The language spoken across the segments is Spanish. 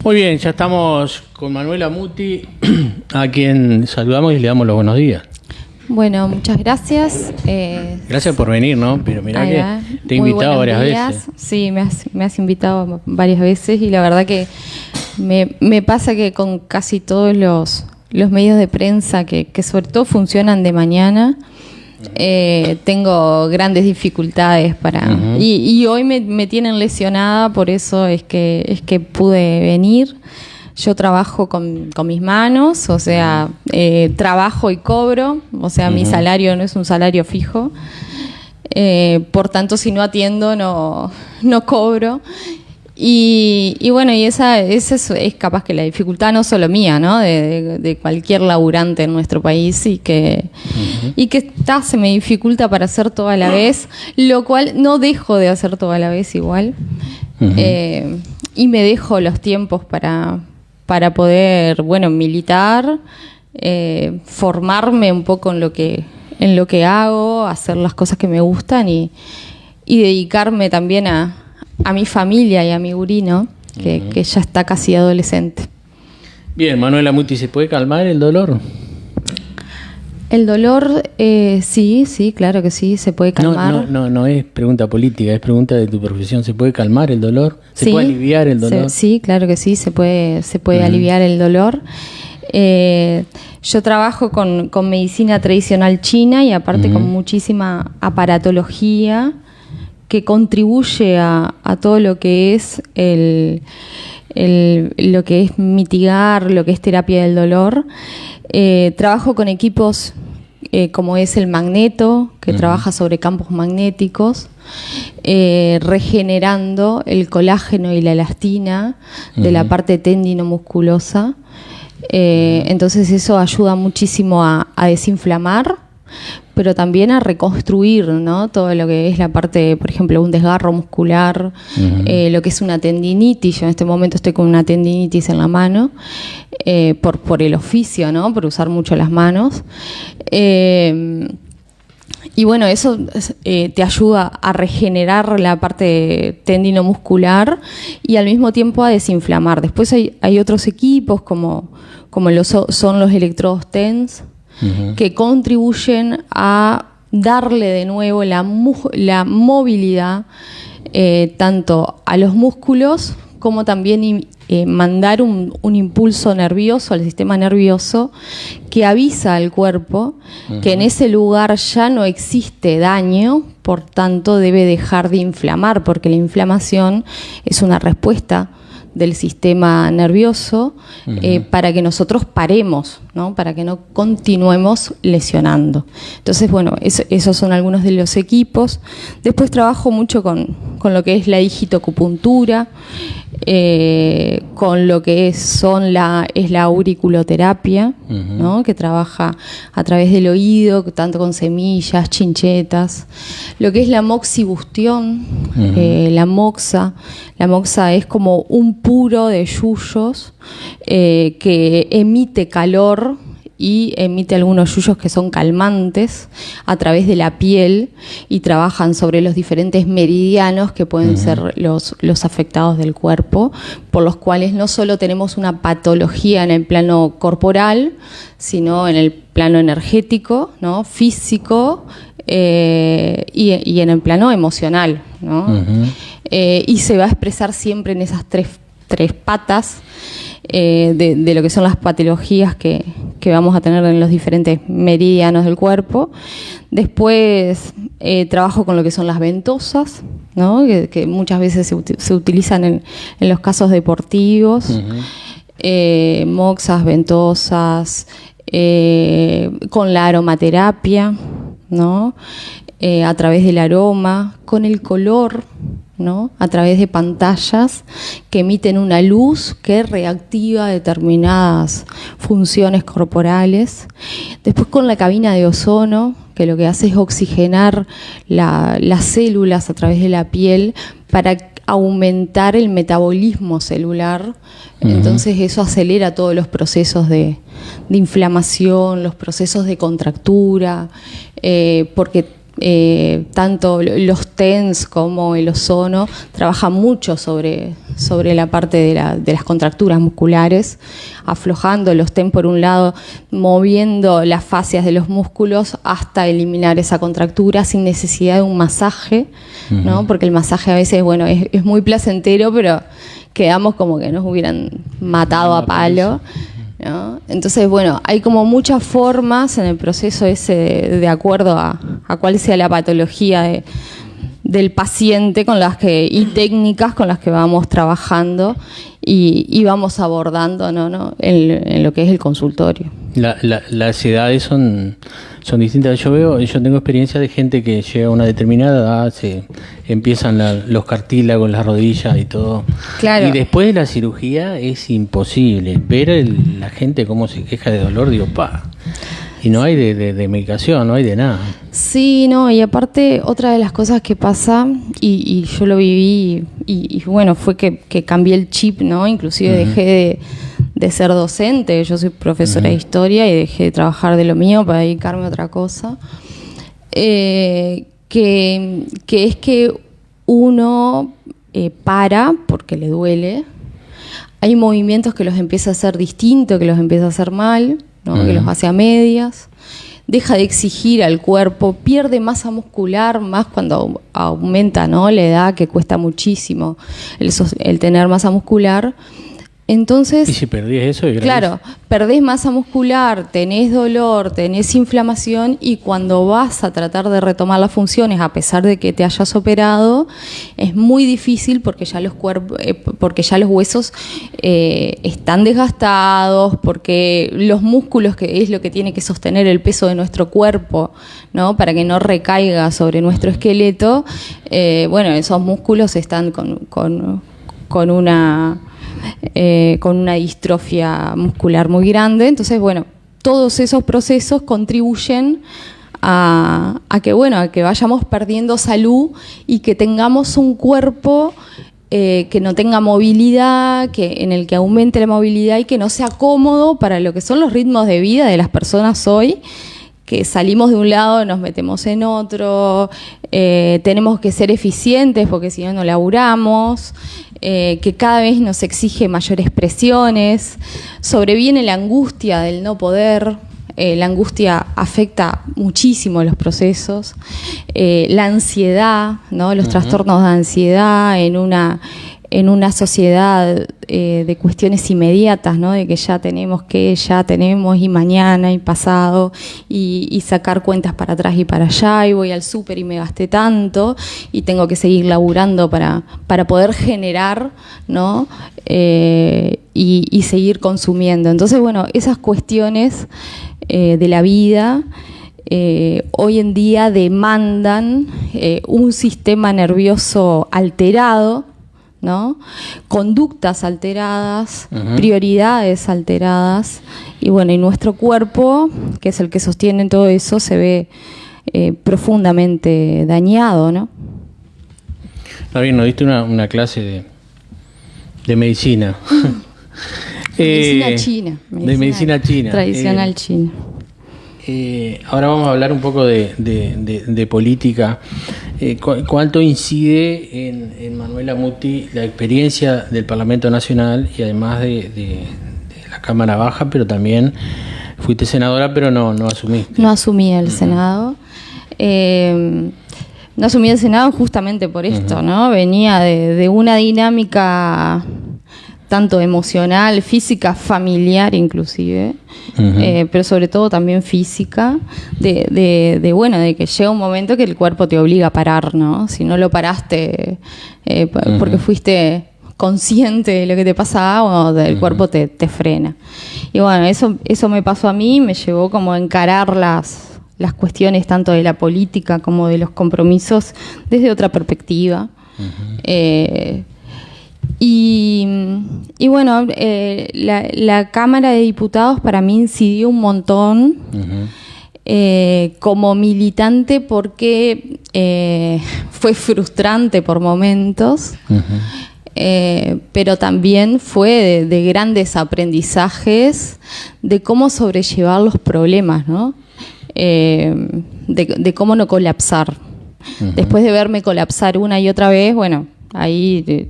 Muy bien, ya estamos con Manuela Muti, a quien saludamos y le damos los buenos días. Bueno, muchas gracias. Gracias por venir, ¿no? Pero mirá que te he invitado varias veces. Sí, me has invitado varias veces y la verdad que me pasa que con casi todos los medios de prensa que sobre todo funcionan de mañana, tengo grandes dificultades para... Y hoy me tienen lesionada, por eso es que pude venir. Yo trabajo con mis manos, o sea, trabajo y cobro, o sea, mi salario no es un salario fijo. Por tanto, si no atiendo, no cobro. Y bueno, y esa es capaz que la dificultad no solo mía, ¿no? De cualquier laburante en nuestro país y que se me dificulta para hacer todo a la vez, lo cual no dejo de hacer todo a la vez igual. Y me dejo los tiempos para poder, bueno, militar, formarme un poco en lo que hago, hacer las cosas que me gustan y dedicarme también a mi familia y a mi gurino, que ya está casi adolescente. Bien, Manuela Muti, ¿se puede calmar el dolor? El dolor, sí, claro que sí, se puede calmar. No es pregunta política, es pregunta de tu profesión. ¿Se puede calmar el dolor? ¿Se puede aliviar el dolor? Sí, claro que sí, se puede aliviar el dolor. Yo trabajo con medicina tradicional china y aparte con muchísima aparatología que contribuye a todo lo que es lo que es mitigar, lo que es terapia del dolor. Trabajo con equipos como es el magneto, que trabaja sobre campos magnéticos, regenerando el colágeno y la elastina de la parte tendinomusculosa. Entonces eso ayuda muchísimo a desinflamar, pero también a reconstruir, ¿no? Todo lo que es la parte, por ejemplo, un desgarro muscular, lo que es una tendinitis. Yo en este momento estoy con una tendinitis en la mano, por el oficio, ¿no? Por usar mucho las manos. Y bueno, eso te ayuda a regenerar la parte tendinomuscular y al mismo tiempo a desinflamar. Después hay otros equipos como son los electrodos TENS, que contribuyen a darle de nuevo la movilidad tanto a los músculos como también mandar un impulso nervioso al sistema nervioso que avisa al cuerpo que en ese lugar ya no existe daño, por tanto debe dejar de inflamar, porque la inflamación es una respuesta del sistema nervioso para que nosotros paremos, ¿no? Para que no continuemos lesionando. Entonces, bueno, esos son algunos de los equipos. Después trabajo mucho con lo que es la digitoacupuntura, con lo que es la auriculoterapia, ¿no? Que trabaja a través del oído, tanto con semillas, chinchetas. Lo que es la moxibustión, la moxa. La moxa es como un puro de yuyos que emite calor y emite algunos yuyos que son calmantes a través de la piel y trabajan sobre los diferentes meridianos que pueden ser los afectados del cuerpo, por los cuales no solo tenemos una patología en el plano corporal, sino en el plano energético, ¿no? Físico y en el plano emocional, ¿no? Y se va a expresar siempre en esas tres patas de lo que son las patologías que vamos a tener en los diferentes meridianos del cuerpo. Después trabajo con lo que son las ventosas, ¿no? que muchas veces se utilizan en los casos deportivos. Moxas, ventosas, con la aromaterapia, ¿no? A través del aroma, con el color, ¿no? A través de pantallas que emiten una luz que reactiva determinadas funciones corporales. Después con la cabina de ozono, que lo que hace es oxigenar las células a través de la piel para aumentar el metabolismo celular. Entonces eso acelera todos los procesos de inflamación, los procesos de contractura, porque tanto los TENS como el ozono trabajan mucho sobre la parte de las contracturas musculares, aflojando los TENS por un lado, moviendo las fascias de los músculos hasta eliminar esa contractura sin necesidad de un masaje, ¿no? Porque el masaje a veces, bueno, es muy placentero, pero quedamos como que nos hubieran matado a palo, ¿no? Entonces, bueno, hay como muchas formas en el proceso ese de acuerdo a cuál sea la patología del paciente y técnicas con las que vamos trabajando y vamos abordando, ¿no? En lo que es el consultorio. Las edades son distintas. Yo tengo experiencia de gente que llega a una determinada edad, empiezan los cartílagos, las rodillas y todo. Claro. Y después de la cirugía es imposible. Ver la gente cómo se queja de dolor, digo, y no hay de medicación, no hay de nada. Sí, no, y aparte otra de las cosas que pasa, y yo lo viví, y bueno, fue que cambié el chip, ¿no? Inclusive dejé de ser docente, yo soy profesora de historia y dejé de trabajar de lo mío para dedicarme a otra cosa, que es que uno para porque le duele, hay movimientos que los empieza a hacer distinto, que los empieza a hacer mal, ¿no? Que los hace a medias, deja de exigir al cuerpo, pierde masa muscular, más cuando aumenta, ¿no? La edad, que cuesta muchísimo el tener masa muscular. Entonces, y si perdés eso, claro, perdés masa muscular, tenés dolor, tenés inflamación, y cuando vas a tratar de retomar las funciones, a pesar de que te hayas operado, es muy difícil porque ya los huesos están desgastados, porque los músculos, que es lo que tiene que sostener el peso de nuestro cuerpo, ¿no? Para que no recaiga sobre nuestro esqueleto, bueno, esos músculos están con una distrofia muscular muy grande. Entonces, bueno, todos esos procesos contribuyen a que vayamos perdiendo salud y que tengamos un cuerpo que no tenga movilidad, en el que aumente la movilidad y que no sea cómodo para lo que son los ritmos de vida de las personas hoy, que salimos de un lado, nos metemos en otro, tenemos que ser eficientes porque si no, no laburamos, que cada vez nos exige mayores presiones, sobreviene la angustia del no poder, la angustia afecta muchísimo los procesos, la ansiedad, ¿no? Los trastornos de ansiedad en una sociedad de cuestiones inmediatas, ¿no? De que ya tenemos y mañana y pasado y sacar cuentas para atrás y para allá, y voy al súper y me gasté tanto y tengo que seguir laburando para poder generar, ¿no? Y seguir consumiendo. Entonces, bueno, esas cuestiones de la vida hoy en día demandan un sistema nervioso alterado, ¿no? Conductas alteradas, prioridades alteradas, y bueno, y nuestro cuerpo, que es el que sostiene todo eso, se ve profundamente dañado, ¿no? Está bien, nos diste una clase de medicina. Medicina china. De medicina china. Tradicional china. Ahora vamos a hablar un poco de política. ¿Cuánto incide en Manuela Muti la experiencia del Parlamento Nacional y además de la Cámara Baja, pero también fuiste senadora, pero no asumiste? No asumí el Senado. No asumí el Senado justamente por esto, ¿no? Venía de una dinámica tanto emocional, física, familiar inclusive, pero sobre todo también física, de que llega un momento que el cuerpo te obliga a parar, ¿no? Si no lo paraste porque fuiste consciente de lo que te pasaba, o el cuerpo te frena. Y bueno, eso me pasó a mí, me llevó como a encarar las cuestiones tanto de la política como de los compromisos desde otra perspectiva. Y bueno, la Cámara de Diputados para mí incidió un montón como militante, porque fue frustrante por momentos, pero también fue de grandes aprendizajes de cómo sobrellevar los problemas, ¿no? de cómo no colapsar. Después de verme colapsar una y otra vez, bueno, ahí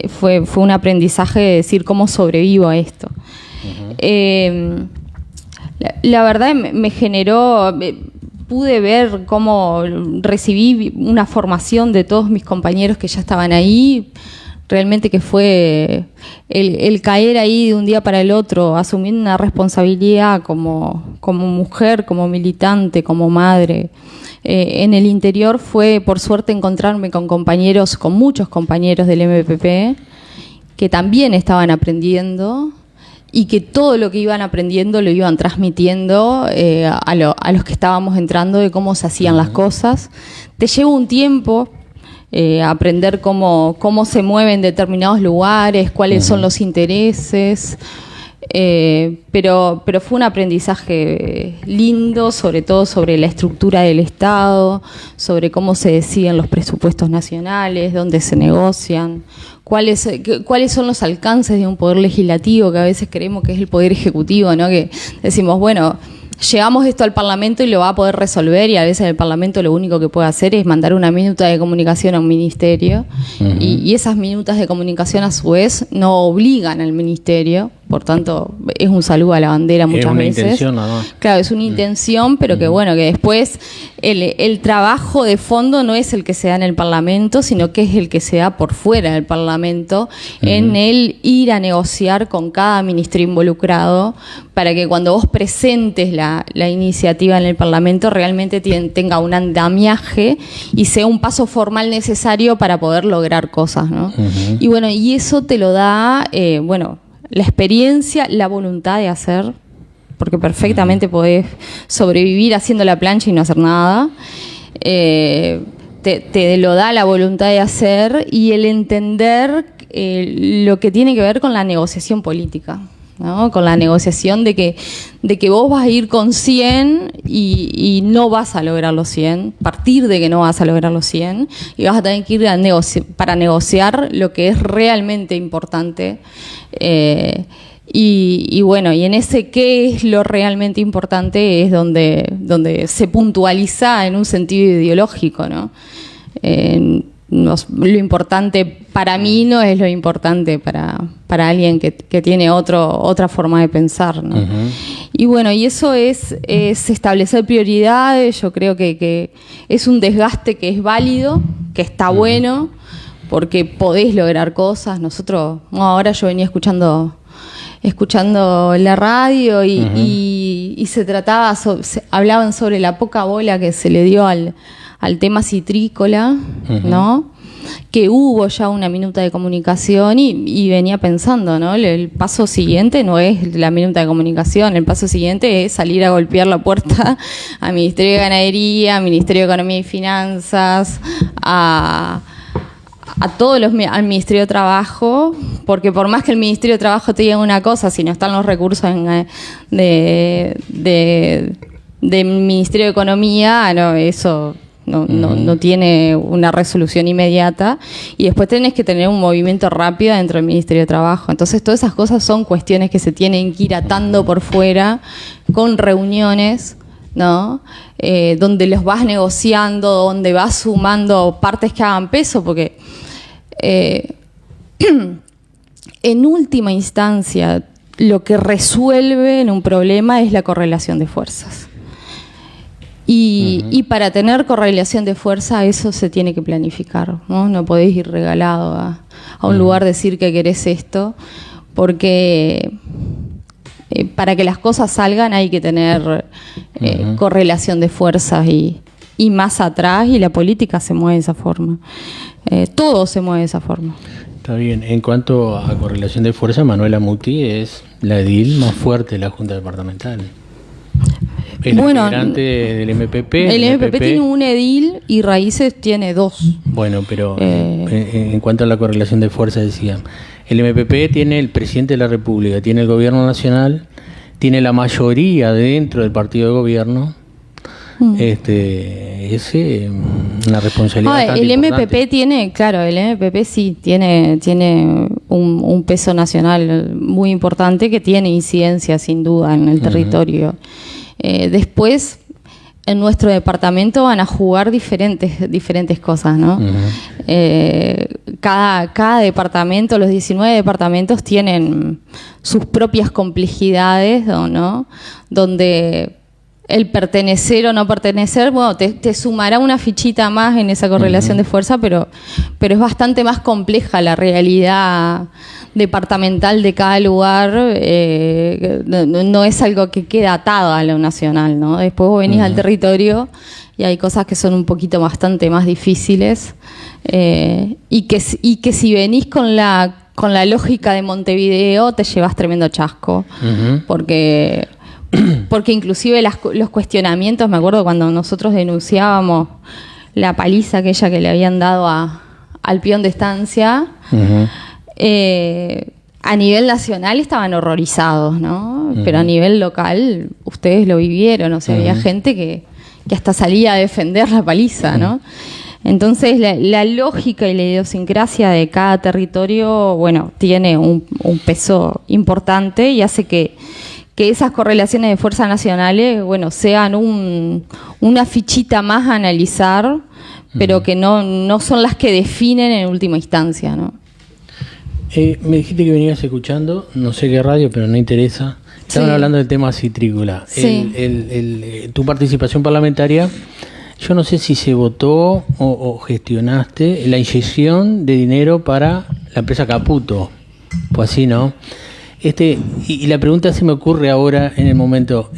fue un aprendizaje de decir cómo sobrevivo a esto. La verdad me generó, pude ver cómo recibí una formación de todos mis compañeros que ya estaban ahí, realmente que fue el caer ahí de un día para el otro, asumiendo una responsabilidad como mujer, como militante, como madre. En el interior fue, por suerte, encontrarme con muchos compañeros del MPP, que también estaban aprendiendo y que todo lo que iban aprendiendo lo iban transmitiendo a los que estábamos entrando de cómo se hacían las cosas. Te lleva un tiempo aprender cómo se mueven determinados lugares, cuáles son los intereses, pero fue un aprendizaje lindo, sobre todo sobre la estructura del Estado, sobre cómo se deciden los presupuestos nacionales, dónde se negocian, cuáles son los alcances de un poder legislativo, que a veces creemos que es el poder ejecutivo, ¿no? Que decimos, bueno, llevamos esto al Parlamento y lo va a poder resolver, y a veces el Parlamento lo único que puede hacer es mandar una minuta de comunicación a un ministerio, y esas minutas de comunicación a su vez no obligan al ministerio, por tanto es un saludo a la bandera muchas veces. Es una intención, ¿no? Claro, es una intención, pero que bueno, que después el trabajo de fondo no es el que se da en el Parlamento, sino que es el que se da por fuera del Parlamento, en el ir a negociar con cada ministerio involucrado, para que cuando vos presentes la iniciativa en el Parlamento realmente tenga un andamiaje y sea un paso formal necesario para poder lograr cosas, ¿no? Y bueno, y eso te lo da, la experiencia, la voluntad de hacer, porque perfectamente podés sobrevivir haciendo la plancha y no hacer nada. Te lo da la voluntad de hacer y el entender lo que tiene que ver con la negociación política, ¿no? Con la negociación de que vos vas a ir con 100 y no vas a lograr los 100, partir de que no vas a lograr los 100, y vas a tener que ir para negociar lo que es realmente importante. Y bueno, y en ese qué es lo realmente importante es donde se puntualiza en un sentido ideológico, ¿no? Lo importante para mí no es lo importante para alguien que tiene otra forma de pensar, ¿no? Y bueno, y eso es establecer prioridades. Yo creo que es un desgaste que es válido, que está bueno, porque podés lograr cosas. Ahora yo venía escuchando la radio y se trataba, hablaban sobre la poca bola que se le dio al tema citrícola, ¿no? Que hubo ya una minuta de comunicación y venía pensando, ¿no? El paso siguiente no es la minuta de comunicación, el paso siguiente es salir a golpear la puerta al Ministerio de Ganadería, al Ministerio de Economía y Finanzas, al Ministerio de Trabajo, porque por más que el Ministerio de Trabajo te diga una cosa, si no están los recursos del Ministerio de Economía, eso no tiene una resolución inmediata, y después tenés que tener un movimiento rápido dentro del Ministerio de Trabajo. Entonces todas esas cosas son cuestiones que se tienen que ir atando por fuera con reuniones, ¿no? Donde los vas negociando, donde vas sumando partes que hagan peso, porque en última instancia lo que resuelve en un problema es la correlación de fuerzas. Y para tener correlación de fuerza, eso se tiene que planificar, ¿no? No podés ir regalado a un lugar, decir que querés esto, porque para que las cosas salgan hay que tener correlación de fuerzas y más atrás, y la política se mueve de esa forma. Todo se mueve de esa forma. Está bien. En cuanto a correlación de fuerza, Manuela Muti es la edil más fuerte de la Junta Departamental. Es la integrante del MPP. El MPP tiene un edil y Raíces tiene 2. Bueno, pero en cuanto a la correlación de fuerza, decía, el MPP tiene el presidente de la República, tiene el gobierno nacional, tiene la mayoría dentro del partido de gobierno. Es una responsabilidad. El MPP tiene, claro, el MPP sí tiene un peso nacional muy importante, que tiene incidencia sin duda en el territorio. Después, en nuestro departamento van a jugar diferentes cosas, ¿no? Cada departamento, los 19 departamentos tienen sus propias complejidades, ¿no? Donde el pertenecer o no pertenecer, bueno, te sumará una fichita más en esa correlación de fuerza, pero es bastante más compleja la realidad departamental de cada lugar. No es algo que queda atado a lo nacional, ¿no? Después vos venís al territorio y hay cosas que son un poquito bastante más difíciles, y que si venís con la lógica de Montevideo te llevas tremendo chasco, porque inclusive los cuestionamientos, me acuerdo cuando nosotros denunciábamos la paliza aquella que le habían dado al peón de estancia, a nivel nacional estaban horrorizados, ¿no? Pero a nivel local ustedes lo vivieron, o sea, había gente que hasta salía a defender la paliza, ¿no? Entonces la lógica y la idiosincrasia de cada territorio, bueno, tiene un peso importante y hace que esas correlaciones de fuerzas nacionales, bueno, sean una fichita más a analizar, pero que no son las que definen en última instancia, ¿no? Me dijiste que venías escuchando, no sé qué radio, pero no interesa. Estaban hablando del tema citrícola. Sí. Tu participación parlamentaria, yo no sé si se votó o gestionaste la inyección de dinero para la empresa Caputo. Pues así, ¿no? Y la pregunta se me ocurre ahora en el momento.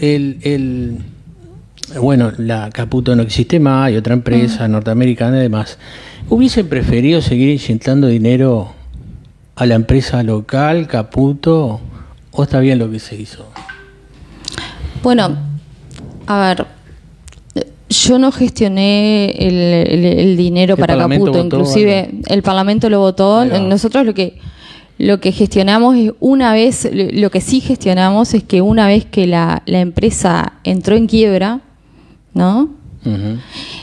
Bueno, la Caputo no existe más, hay otra empresa norteamericana y demás. ¿Hubiesen preferido seguir inyectando dinero a la empresa local, Caputo, o está bien lo que se hizo? Bueno, a ver, yo no gestioné el dinero para Caputo, inclusive el Parlamento lo votó. Nosotros lo que gestionamos es lo que sí gestionamos es que una vez que la empresa entró en quiebra, ¿no?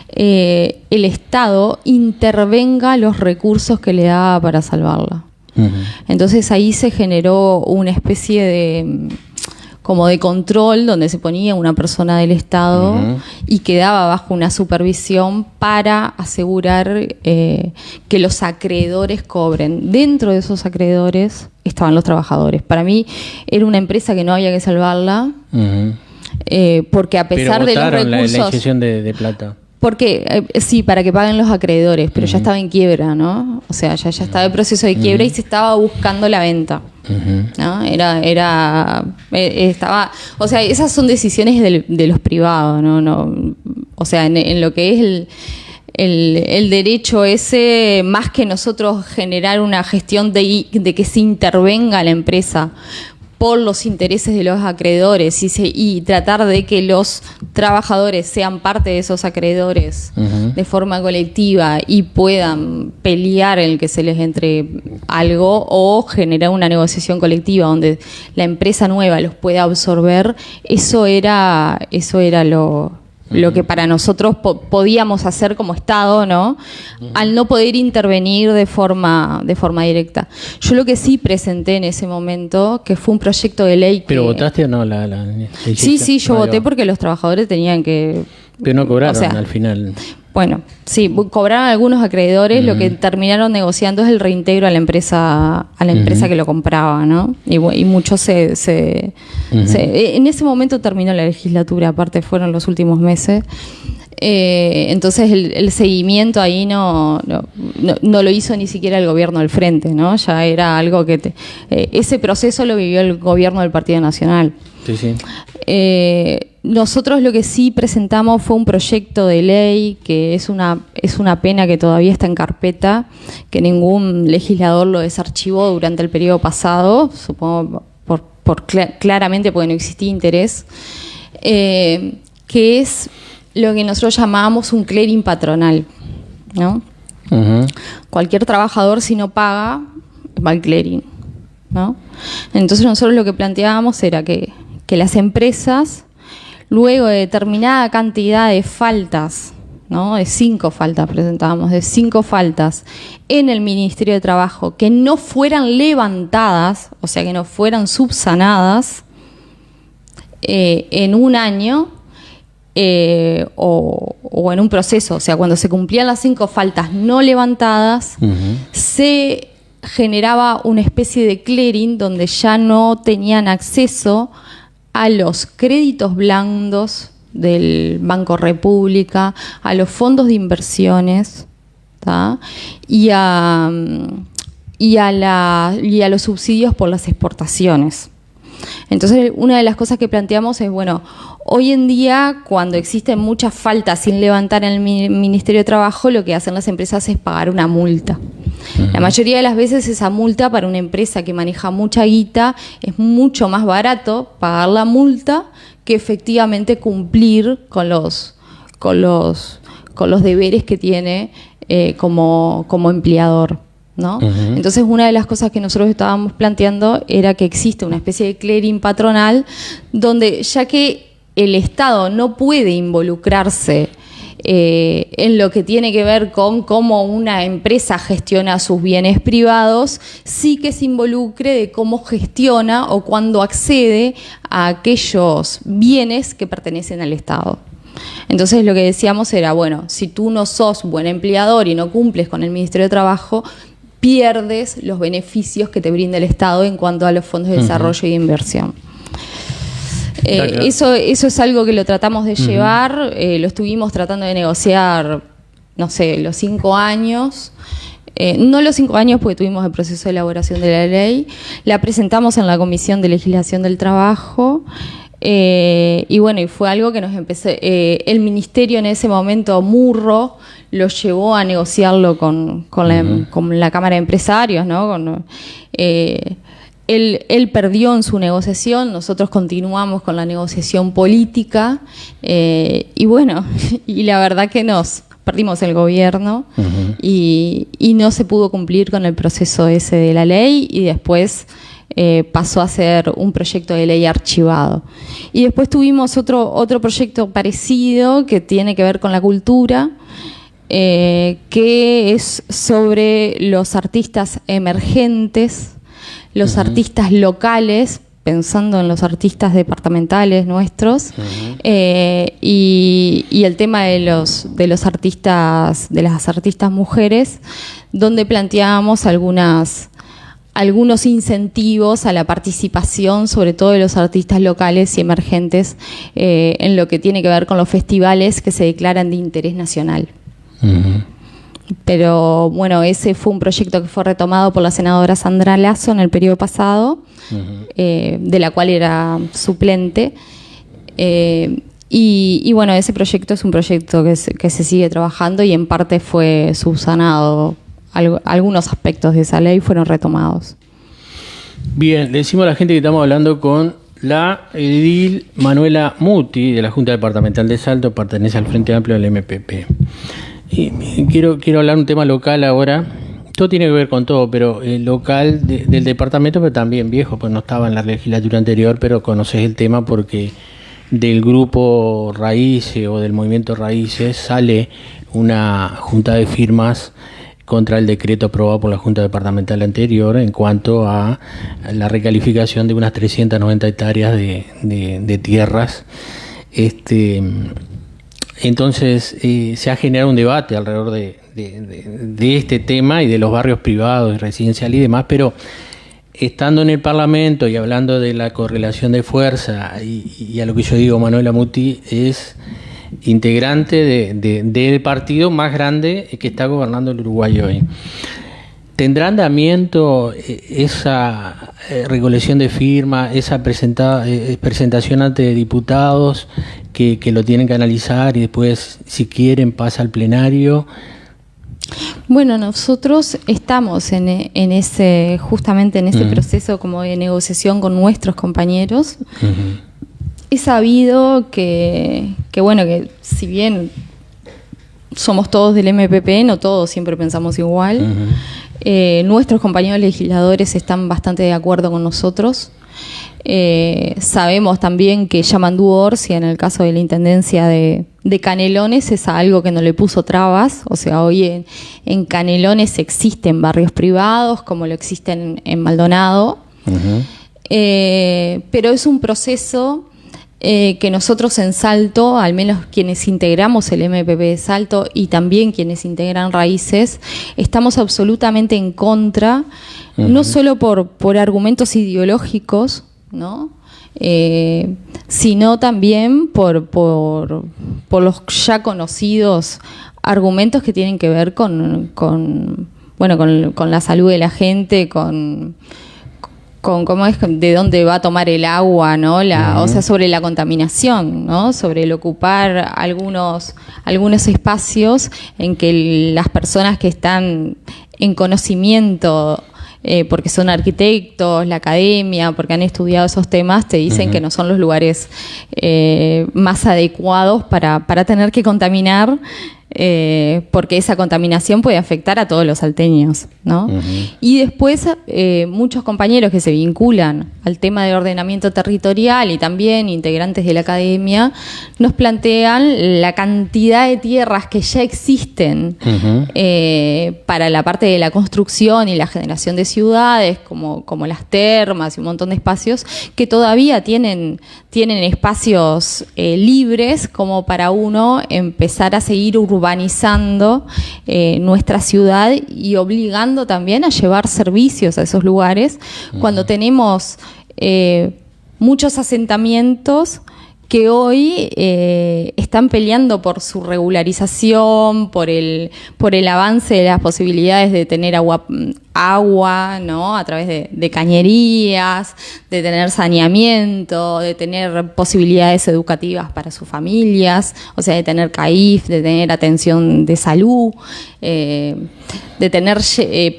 El Estado intervenga los recursos que le daba para salvarla. Entonces ahí se generó una especie de control donde se ponía una persona del Estado y quedaba bajo una supervisión para asegurar que los acreedores cobren. Dentro de esos acreedores estaban los trabajadores. Para mí era una empresa que no había que salvarla, porque a pesar de los recursos... la inyección de plata. Porque sí, para que paguen los acreedores, pero ya estaba en quiebra, ¿no? O sea, ya estaba el proceso de quiebra y se estaba buscando la venta, ¿no? Estaba, o sea, esas son decisiones de los privados, ¿no? O sea, en lo que es el derecho ese, más que nosotros generar una gestión de que se intervenga la empresa por los intereses de los acreedores y tratar de que los trabajadores sean parte de esos acreedores de forma colectiva y puedan pelear en el que se les entre algo, o generar una negociación colectiva donde la empresa nueva los pueda absorber. Eso era lo que para nosotros podíamos hacer como Estado, ¿no? Al no poder intervenir de forma directa. Yo lo que sí presenté en ese momento, que fue un proyecto de ley que... ¿Pero votaste o no la Sí, yo voté porque los trabajadores tenían que... Pero no cobraron al final. Bueno, sí, cobraron algunos acreedores, lo que terminaron negociando es el reintegro a la empresa que lo compraba, ¿no? Y muchos en ese momento terminó la legislatura, aparte fueron los últimos meses. Entonces el seguimiento ahí no lo hizo ni siquiera el gobierno del Frente, ¿no? Ya era algo que ese proceso lo vivió el gobierno del Partido Nacional. Sí. Nosotros lo que sí presentamos fue un proyecto de ley que es una pena que todavía está en carpeta, que ningún legislador lo desarchivó durante el periodo pasado, supongo claramente porque no existía interés, que es lo que nosotros llamábamos un clearing patronal, ¿no? Cualquier trabajador, si no paga, va al clearing, ¿no? Entonces nosotros lo que planteábamos era que las empresas, luego de determinada cantidad de faltas, ¿no? De 5 faltas presentábamos, de 5 faltas en el Ministerio de Trabajo que no fueran levantadas, o sea, que no fueran subsanadas, en un año o en un proceso, o sea, cuando se cumplían las 5 faltas no levantadas, se generaba una especie de clearing donde ya no tenían acceso a los créditos blandos del Banco República, a los fondos de inversiones, ¿tá? y a los subsidios por las exportaciones. Entonces, una de las cosas que planteamos es, bueno, hoy en día, cuando existen muchas faltas sin levantar en el Ministerio de Trabajo, lo que hacen las empresas es pagar una multa. La mayoría de las veces esa multa para una empresa que maneja mucha guita es mucho más barato pagar la multa que efectivamente cumplir con los deberes que tiene como empleador, ¿no? Entonces, una de las cosas que nosotros estábamos planteando era que existe una especie de clearing patronal donde, ya que el Estado no puede involucrarse en lo que tiene que ver con cómo una empresa gestiona sus bienes privados, sí que se involucre de cómo gestiona o cuándo accede a aquellos bienes que pertenecen al Estado. Entonces, lo que decíamos era, bueno, si tú no sos buen empleador y no cumples con el Ministerio de Trabajo, pierdes los beneficios que te brinda el Estado en cuanto a los fondos de desarrollo y de inversión. Eso es algo que lo tratamos de llevar, lo estuvimos tratando de negociar, no sé, los 5 años. No los 5 años porque tuvimos el proceso de elaboración de la ley. La presentamos en la Comisión de Legislación del Trabajo. Y bueno, y fue algo que nos empezó. El ministerio en ese momento, Murro, lo llevó a negociarlo con la Cámara de Empresarios, ¿no? Él perdió en su negociación, nosotros continuamos con la negociación política, y bueno, y la verdad que perdimos el gobierno y no se pudo cumplir con el proceso ese de la ley, y después pasó a ser un proyecto de ley archivado. Y después tuvimos otro proyecto parecido que tiene que ver con la cultura, que es sobre los artistas emergentes, los artistas locales, pensando en los artistas departamentales nuestros, y el tema de los artistas, de las artistas mujeres, donde planteábamos algunos incentivos a la participación, sobre todo de los artistas locales y emergentes, en lo que tiene que ver con los festivales que se declaran de interés nacional. Pero bueno, ese fue un proyecto que fue retomado por la senadora Sandra Lasso en el periodo pasado, de la cual era suplente. Y bueno, ese proyecto es un proyecto que se sigue trabajando y en parte fue subsanado. Algunos aspectos de esa ley fueron retomados. Bien, le decimos a la gente que estamos hablando con la edil Manuela Muti, de la Junta Departamental de Salto, pertenece al Frente Amplio del MPP. Y quiero hablar un tema local ahora. Todo tiene que ver con todo, pero el local del departamento, pero también viejo, pues no estaba en la legislatura anterior, pero conoces el tema porque del grupo Raíces o del movimiento Raíces sale una junta de firmas contra el decreto aprobado por la Junta Departamental anterior en cuanto a la recalificación de unas 390 hectáreas de tierras. Entonces se ha generado un debate alrededor de este tema y de los barrios privados y residenciales y demás, pero estando en el Parlamento y hablando de la correlación de fuerza y a lo que yo digo, Manuela Muti es integrante del partido más grande que está gobernando el Uruguay hoy. ¿Tendrá andamiento esa recolección de firmas, esa presentación ante diputados que lo tienen que analizar y después, si quieren, pasa al plenario? Bueno, nosotros estamos justamente en ese proceso como de negociación con nuestros compañeros. He sabido que si bien somos todos del MPP, no todos siempre pensamos igual. Nuestros compañeros legisladores están bastante de acuerdo con nosotros. Sabemos también que Yamandu Orsi, en el caso de la intendencia de Canelones, es algo que no le puso trabas. O sea, hoy en Canelones existen barrios privados como lo existen en Maldonado. Pero es un proceso que nosotros en Salto, al menos quienes integramos el MPP de Salto y también quienes integran Raíces, estamos absolutamente en contra, no solo por argumentos ideológicos, ¿no? Sino también por los ya conocidos argumentos que tienen que ver con la salud de la gente, con cómo es, de dónde va a tomar el agua, ¿no? O sea, sobre la contaminación, ¿no? Sobre el ocupar algunos espacios en que las personas que están en conocimiento, porque son arquitectos, la academia, porque han estudiado esos temas, te dicen que no son los lugares más adecuados para tener que contaminar, porque esa contaminación puede afectar a todos los salteños, ¿no? Y después muchos compañeros que se vinculan al tema de ordenamiento territorial y también integrantes de la academia nos plantean la cantidad de tierras que ya existen para la parte de la construcción y la generación de ciudades, como las termas y un montón de espacios que todavía tienen espacios libres como para uno empezar a seguir urbanizando nuestra ciudad y obligando también a llevar servicios a esos lugares cuando tenemos muchos asentamientos que hoy están peleando por su regularización, por el avance de las posibilidades de tener agua, ¿no? A través de cañerías, de tener saneamiento, de tener posibilidades educativas para sus familias, o sea, de tener CAIF, de tener atención de salud, de tener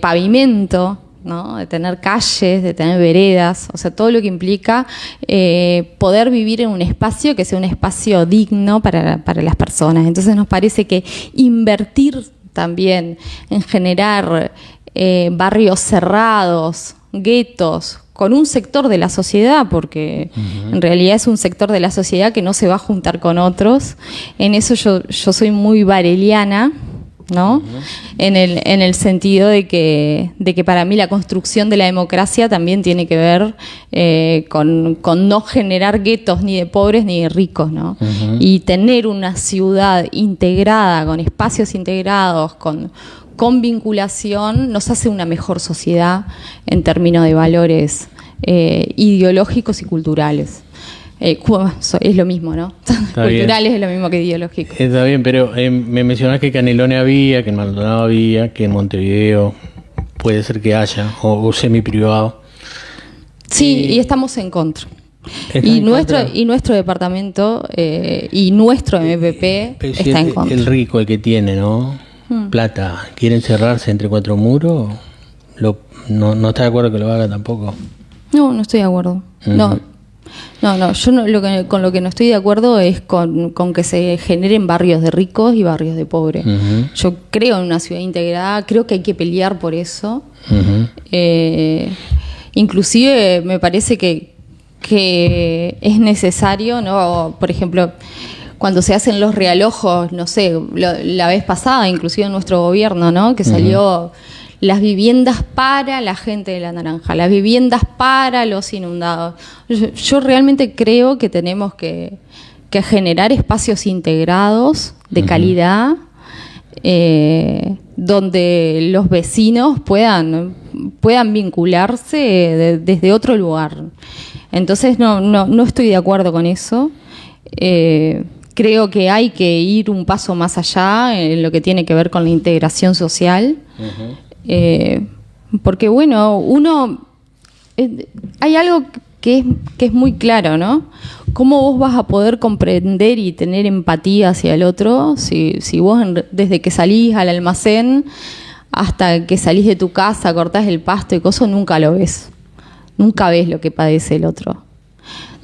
pavimento, ¿no? De tener calles, de tener veredas, o sea, todo lo que implica poder vivir en un espacio que sea un espacio digno para las personas. Entonces nos parece que invertir también en generar barrios cerrados, guetos, con un sector de la sociedad, porque en realidad es un sector de la sociedad que no se va a juntar con otros. En eso yo soy muy vareliana, ¿no? En el sentido de que para mí la construcción de la democracia también tiene que ver con no generar guetos ni de pobres ni de ricos, ¿no? Y tener una ciudad integrada, con espacios integrados, con vinculación, nos hace una mejor sociedad en términos de valores ideológicos y culturales. Es lo mismo, ¿no? Culturales es lo mismo que ideológico. Está bien, pero me mencionás que Canelones había, que en Maldonado había, que en Montevideo puede ser que haya, o semi-privado. Sí, y estamos en contra. Y nuestro departamento y nuestro MPP está en contra. El rico, el que tiene, ¿no? Plata, ¿quiere encerrarse entre cuatro muros? No está de acuerdo que lo haga tampoco. No estoy de acuerdo. No, yo con lo que no estoy de acuerdo es con que se generen barrios de ricos y barrios de pobres. Yo creo en una ciudad integrada, creo que hay que pelear por eso. Inclusive me parece que es necesario, ¿no? Por ejemplo, cuando se hacen los realojos, no sé, la vez pasada, inclusive en nuestro gobierno, ¿no? Que salió las viviendas para la gente de La Naranja, las viviendas para los inundados. Yo realmente creo que tenemos que generar espacios integrados de calidad, donde los vecinos puedan vincularse desde otro lugar. Entonces no estoy de acuerdo con eso. Creo que hay que ir un paso más allá en lo que tiene que ver con la integración social. Porque bueno, hay algo que es muy claro, ¿no? ¿Cómo vos vas a poder comprender y tener empatía hacia el otro si vos desde que salís al almacén hasta que salís de tu casa, cortás el pasto y cosas, nunca lo ves? Nunca ves lo que padece el otro.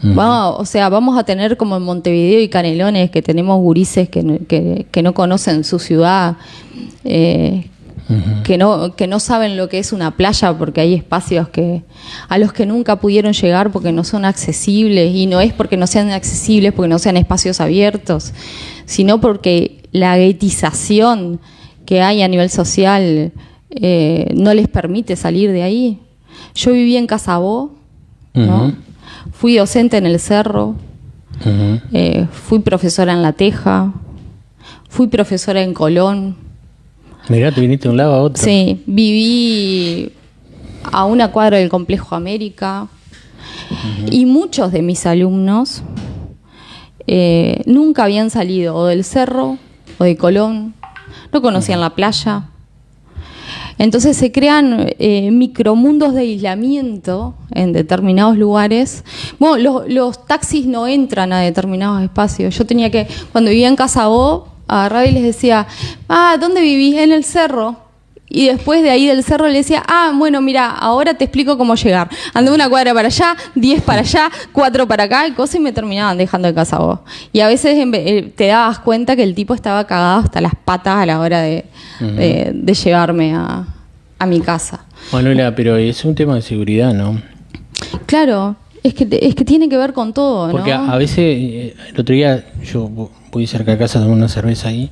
Vamos a tener como en Montevideo y Canelones, que tenemos gurises que no conocen su ciudad, que no saben lo que es una playa, porque hay espacios a los que nunca pudieron llegar porque no son accesibles, y no es porque no sean accesibles, porque no sean espacios abiertos, sino porque la guetización que hay a nivel social no les permite salir de ahí. Yo viví en Casabó, ¿no? Fui docente en el Cerro, Fui profesora en La Teja, fui profesora en Colón. Mirá, te viniste de un lado a otro. Sí, viví a una cuadra del Complejo América. Y muchos de mis alumnos nunca habían salido o del Cerro o de Colón, no conocían la playa. Entonces se crean micromundos de aislamiento en determinados lugares. Bueno, los taxis no entran a determinados espacios. Yo tenía que, cuando vivía en Casabó, agarraba y les decía, ¿dónde vivís? En el Cerro. Y después de ahí del Cerro le decía, bueno, mira, ahora te explico cómo llegar. Andé una cuadra para allá, 10 para allá, 4 para acá, y cosas, y me terminaban dejando en Casabó. Y a veces te dabas cuenta que el tipo estaba cagado hasta las patas a la hora de llevarme a mi casa. Manuela, pero es un tema de seguridad, ¿no? Claro, es que tiene que ver con todo, ¿no? Porque a veces, el otro día yo voy cerca de casa a tomar una cerveza ahí,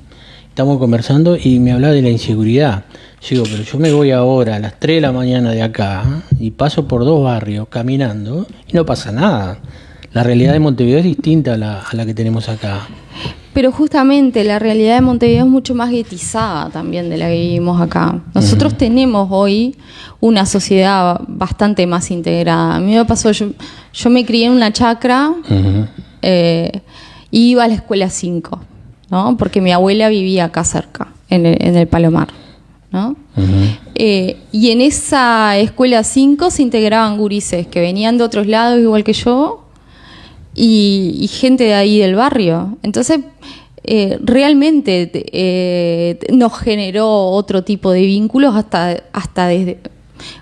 estamos conversando y me hablaba de la inseguridad. Yo digo, pero yo me voy ahora a las 3 de la mañana de acá y paso por 2 barrios caminando y no pasa nada. La realidad de Montevideo es distinta a la que tenemos acá. Pero justamente la realidad de Montevideo es mucho más guetizada también de la que vivimos acá. Nosotros tenemos hoy una sociedad bastante más integrada. A mí me pasó, yo me crié en una chacra y iba a la escuela 5, ¿no? Porque mi abuela vivía acá cerca, en el Palomar, ¿no? Y en esa escuela 5 se integraban gurises que venían de otros lados igual que yo y gente de ahí del barrio. Entonces realmente nos generó otro tipo de vínculos hasta desde,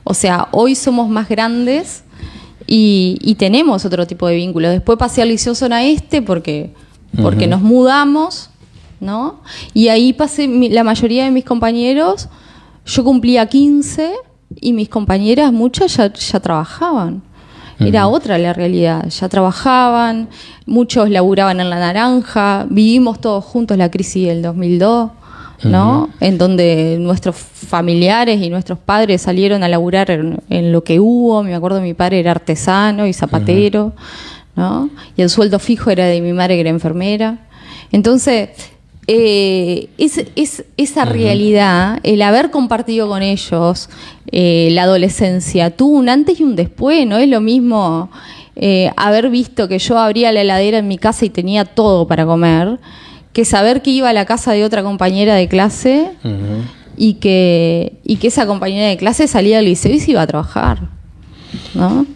o sea, hoy somos más grandes y tenemos otro tipo de vínculos. Después pasé al Liceo Zona Este porque nos mudamos, ¿no? Y ahí pasé, la mayoría de mis compañeros, yo cumplía 15 y mis compañeras, muchas ya trabajaban. Era otra la realidad, ya trabajaban, muchos laburaban en La Naranja, vivimos todos juntos la crisis del 2002, ¿no? En donde nuestros familiares y nuestros padres salieron a laburar en lo que hubo. Me acuerdo, mi padre era artesano y zapatero, ¿no? Y el sueldo fijo era de mi madre, que era enfermera. Entonces, esa realidad, el haber compartido con ellos la adolescencia, tuvo un antes y un después. No es lo mismo haber visto que yo abría la heladera en mi casa y tenía todo para comer, que saber que iba a la casa de otra compañera de clase y que esa compañera de clase salía del liceo y se iba a trabajar, ¿no?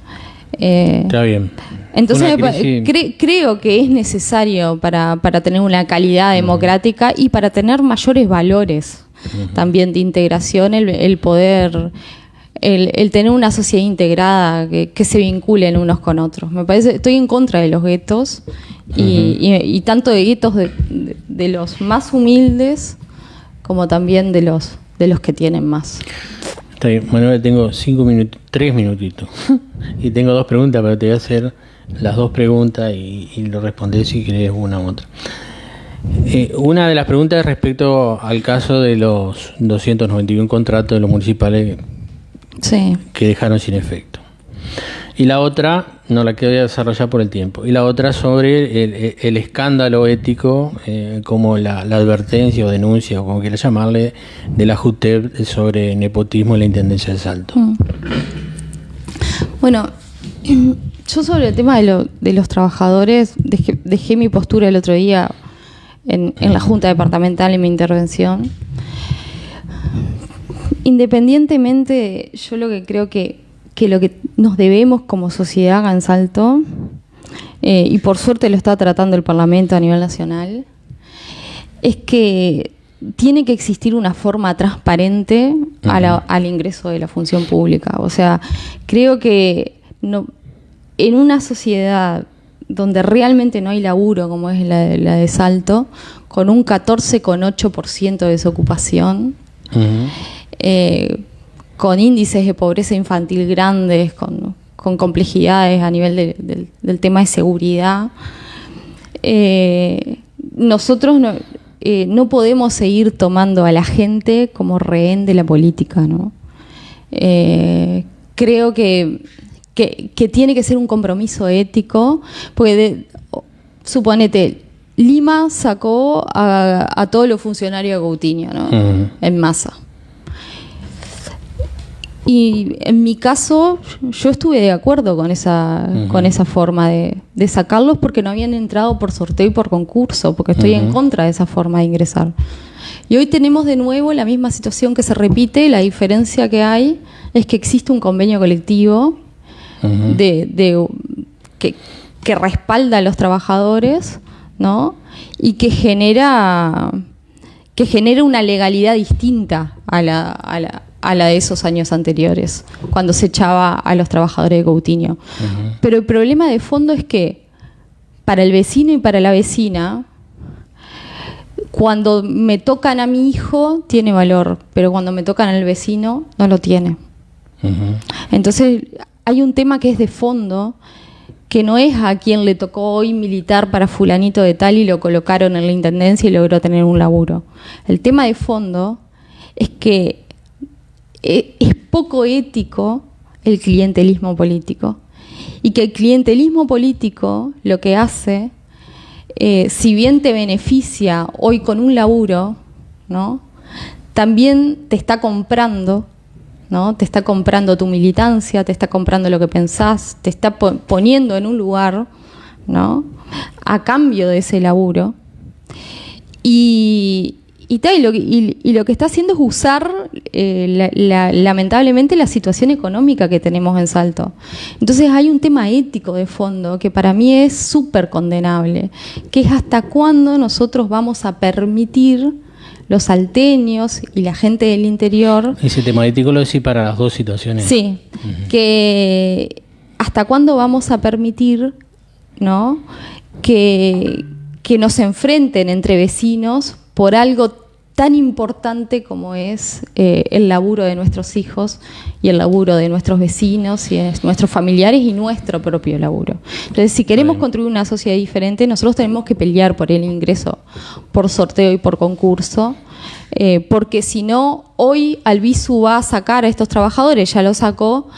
Está bien. Entonces creo que es necesario para tener una calidad democrática y para tener mayores valores también de integración, el poder, el tener una sociedad integrada que se vinculen unos con otros. Me parece, estoy en contra de los guetos y tanto de guetos de los más humildes como también de los que tienen más. Está bien, Manuel, tengo 3 minutitos y tengo 2 preguntas, pero te voy a hacer las 2 preguntas y lo respondés si querés una u otra. Una de las preguntas es respecto al caso de los 291 contratos de los municipales que dejaron sin efecto. Y la otra, no la que voy a desarrollar por el tiempo, y la otra sobre el escándalo ético, como la advertencia o denuncia, o como quieras llamarle, de la JUTEP sobre nepotismo en la Intendencia de Salto. Bueno, yo sobre el tema de los trabajadores dejé mi postura el otro día en la Junta Departamental en mi intervención. Independientemente, yo lo que creo que lo que nos debemos como sociedad acá en Salto, y por suerte lo está tratando el Parlamento a nivel nacional, es que tiene que existir una forma transparente al ingreso de la función pública. O sea, creo que en una sociedad donde realmente no hay laburo, como es la de Salto, con un 14,8% de desocupación, con índices de pobreza infantil grandes, con complejidades a nivel del tema de seguridad, nosotros no podemos seguir tomando a la gente como rehén de la política, ¿no? Creo que tiene que ser un compromiso ético, porque suponete, Lima sacó a todos los funcionarios de Coutinho, ¿no? En masa. Y en mi caso, yo estuve de acuerdo con esa forma de sacarlos, porque no habían entrado por sorteo y por concurso, porque estoy en contra de esa forma de ingresar. Y hoy tenemos de nuevo la misma situación que se repite. La diferencia que hay es que existe un convenio colectivo que respalda a los trabajadores, ¿no? Y que genera una legalidad distinta a la de esos años anteriores, cuando se echaba a los trabajadores de Coutinho. Pero el problema de fondo es que para el vecino y para la vecina, cuando me tocan a mi hijo tiene valor, pero cuando me tocan al vecino no lo tiene. Entonces hay un tema que es de fondo, que no es a quien le tocó hoy militar para fulanito de tal y lo colocaron en la intendencia y logró tener un laburo. El tema de fondo es que es poco ético el clientelismo político, y que el clientelismo político lo que hace, si bien te beneficia hoy con un laburo, ¿no?, también te está comprando, ¿no? Te está comprando tu militancia, te está comprando lo que pensás, te está poniendo en un lugar, ¿no?, a cambio de ese laburo. Y lo que está haciendo es usar lamentablemente la situación económica que tenemos en Salto. Entonces hay un tema ético de fondo que para mí es súper condenable, que es hasta cuándo nosotros vamos a permitir, los salteños y la gente del interior. Ese tema ético lo decís para las dos situaciones. Sí, que hasta cuándo vamos a permitir, ¿no?, que nos enfrenten entre vecinos por algo tan importante como es el laburo de nuestros hijos y el laburo de nuestros vecinos y de nuestros familiares y nuestro propio laburo. Entonces, si queremos construir una sociedad diferente, nosotros tenemos que pelear por el ingreso por sorteo y por concurso, porque si no, hoy Albizu va a sacar a estos trabajadores, ya lo sacó,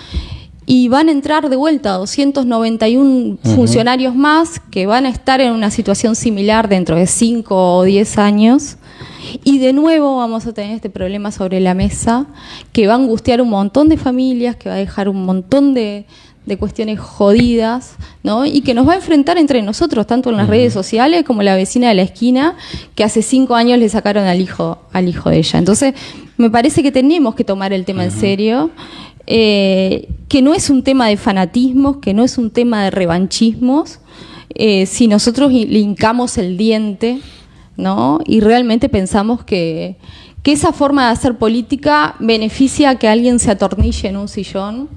y van a entrar de vuelta 291 funcionarios más que van a estar en una situación similar dentro de 5 o 10 años. Y de nuevo vamos a tener este problema sobre la mesa que va a angustiar un montón de familias, que va a dejar un montón de cuestiones jodidas, ¿no? Y que nos va a enfrentar entre nosotros, tanto en las redes sociales como la vecina de la esquina, que hace 5 años le sacaron al hijo de ella. Entonces, me parece que tenemos que tomar el tema en serio, que no es un tema de fanatismos, que no es un tema de revanchismos, si nosotros le hincamos el diente, ¿no?, y realmente pensamos que esa forma de hacer política beneficia a que alguien se atornille en un sillón,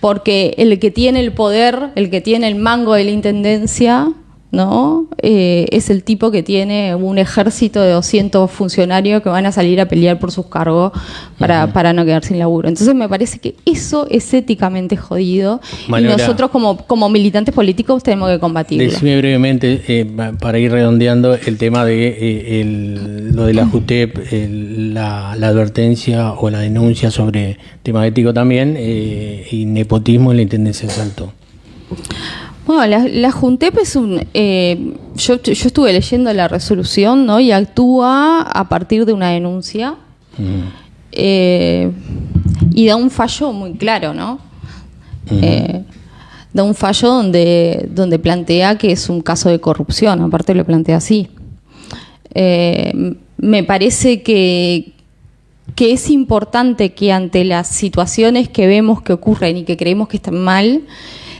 porque el que tiene el poder, el que tiene el mango de la intendencia, ¿no?, es el tipo que tiene un ejército de 200 funcionarios que van a salir a pelear por sus cargos para no quedar sin laburo. Entonces me parece que eso es éticamente jodido, Manuela, y nosotros como militantes políticos tenemos que combatirlo. Decime brevemente, para ir redondeando, el tema de lo de la JUTEP, la advertencia o la denuncia sobre tema ético también, y nepotismo en la Intendencia de Salto. Bueno, la JUNTEP es yo estuve leyendo la resolución, ¿no?, y actúa a partir de una denuncia, y da un fallo muy claro, ¿no? Da un fallo donde plantea que es un caso de corrupción, aparte lo plantea así. Me parece que es importante que ante las situaciones que vemos que ocurren y que creemos que están mal,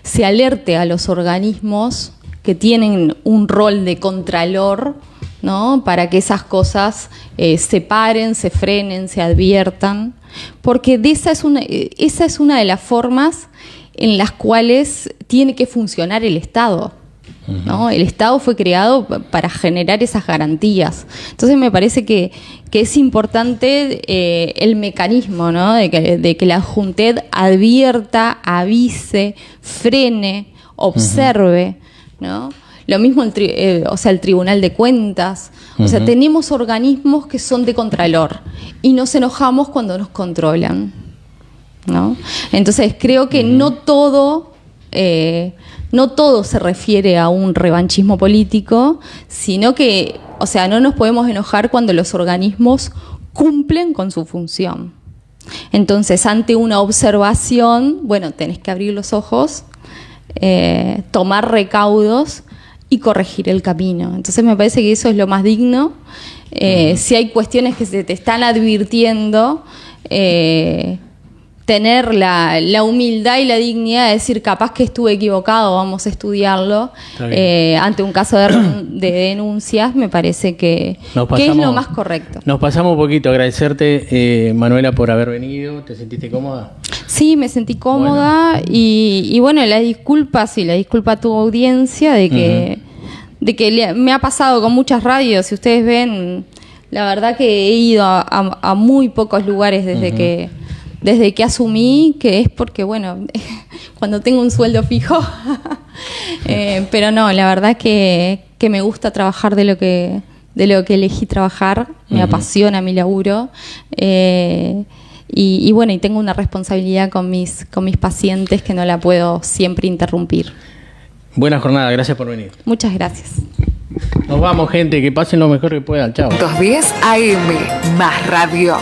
se alerte a los organismos que tienen un rol de contralor, ¿no?, para que esas cosas se paren, se frenen, se adviertan, porque esa es una de las formas en las cuales tiene que funcionar el Estado, ¿no? El Estado fue creado para generar esas garantías. Entonces me parece que es importante el mecanismo, ¿no?, de que la JUNTED advierta, avise, frene, observe, ¿no? Lo mismo el Tribunal de Cuentas. O sea, tenemos organismos que son de contralor y nos enojamos cuando nos controlan, ¿no? Entonces creo que no todo no todo se refiere a un revanchismo político, sino que, o sea, no nos podemos enojar cuando los organismos cumplen con su función. Entonces, ante una observación, bueno, tenés que abrir los ojos, tomar recaudos y corregir el camino. Entonces me parece que eso es lo más digno. Si hay cuestiones que se te están advirtiendo, tener la humildad y la dignidad de decir, capaz que estuve equivocado, vamos a estudiarlo. Ante un caso de denuncias, me parece que es lo más correcto. Nos pasamos un poquito. Agradecerte, Manuela, por haber venido. ¿Te sentiste cómoda? Sí, me sentí cómoda. Bueno. Y bueno, la disculpa a tu audiencia de que me ha pasado con muchas radios. Si ustedes ven, la verdad que he ido a muy pocos lugares desde que asumí, que es porque, bueno, cuando tengo un sueldo fijo, pero no, la verdad que me gusta trabajar de lo que elegí trabajar, me apasiona mi laburo, y bueno, y tengo una responsabilidad con mis pacientes que no la puedo siempre interrumpir. Buena jornada, gracias por venir. Muchas gracias. Nos vamos, gente, que pasen lo mejor que puedan. Chao. 210 AM, más radio.